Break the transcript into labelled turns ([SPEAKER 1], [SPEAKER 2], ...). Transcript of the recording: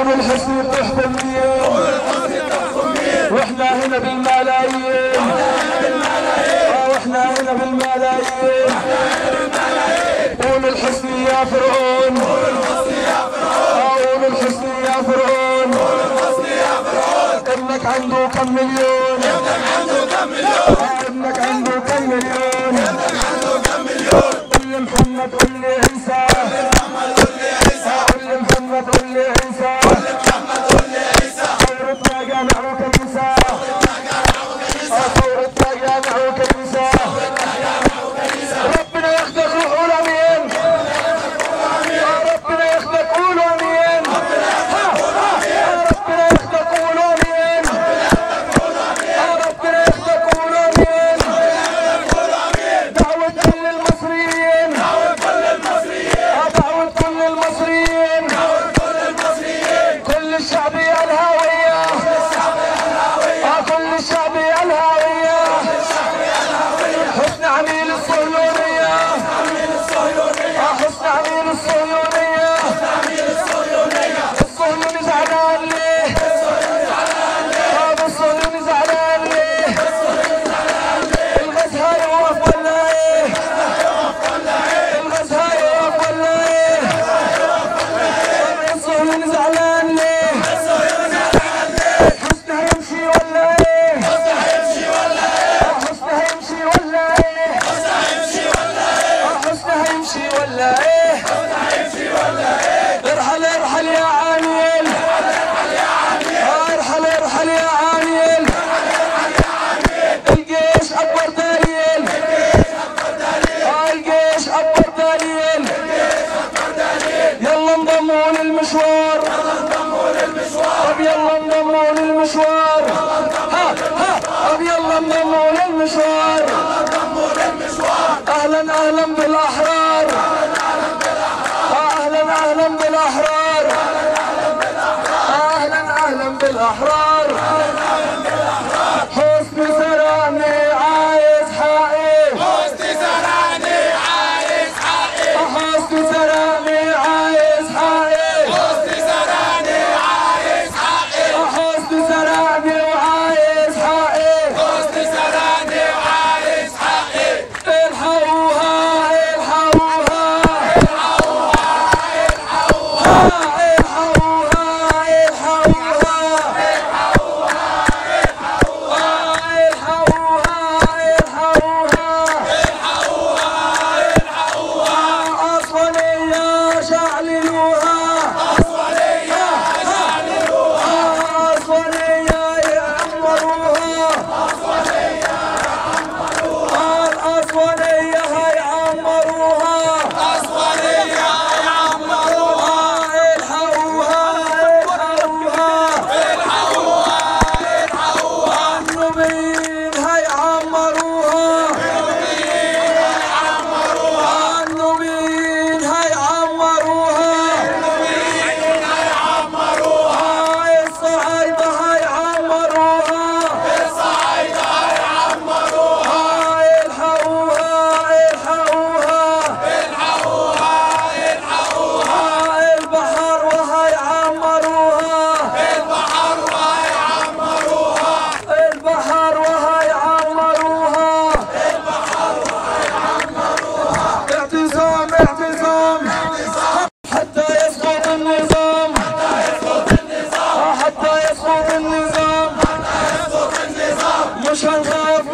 [SPEAKER 1] الحسن تحكم مين واحنا هنا بالملايين واحنا هنا بالملايين قول الحسن يا فرعون قول الحسن يا فرعون ابنك عنده كم مليون ابنك عنده كم مليون قل لي محمد قل لي عيسى قل لي محمد قل لي عيسى ثورتنا جامع وكنيسة ثورتنا جامع وكنيسة ربنا ياخدك روح قول امين ربنا ياخدك قول امين ربنا ياخدك قول امين ربنا ياخدك قول امين دعوة كل المصريين دعوة كل المصريين كل الشعبية الهاوية كل الشعبية الهاوية حسن عميل الصهيونية حسن عميل الصهيونية الصهيوني زعلان ليه الصهيوني زعلان ليه الغزها يوقف ولا ايه الغزها يوقف ولا ايه الصهيوني زعلان ليه حسن هيمشي ولا ايه حسن هيمشي ولا ايه حسن هيمشي ولا ايه ارحل ارحل يا عامل ارحل ارحل يا عامل الجيش اكبر دليل الجيش اكبر دليل يلا انضموا للمشوار طب يلا انضموا للمشوار طب يلا انضموا للمشوار اهلا اهلا بالاحرار اهلا اهلا بالاحرار اهلا اهلا بالاحرار حسني زرعني عايز حقي حسني زرعني عايز حقي حسني زرعني عايز حقي حسني زرعني عايز حقي حسني زرعني وعايز حقي حسني زرعني وعايز حقي الحقوها الحقوها الحقوها مش هنخاف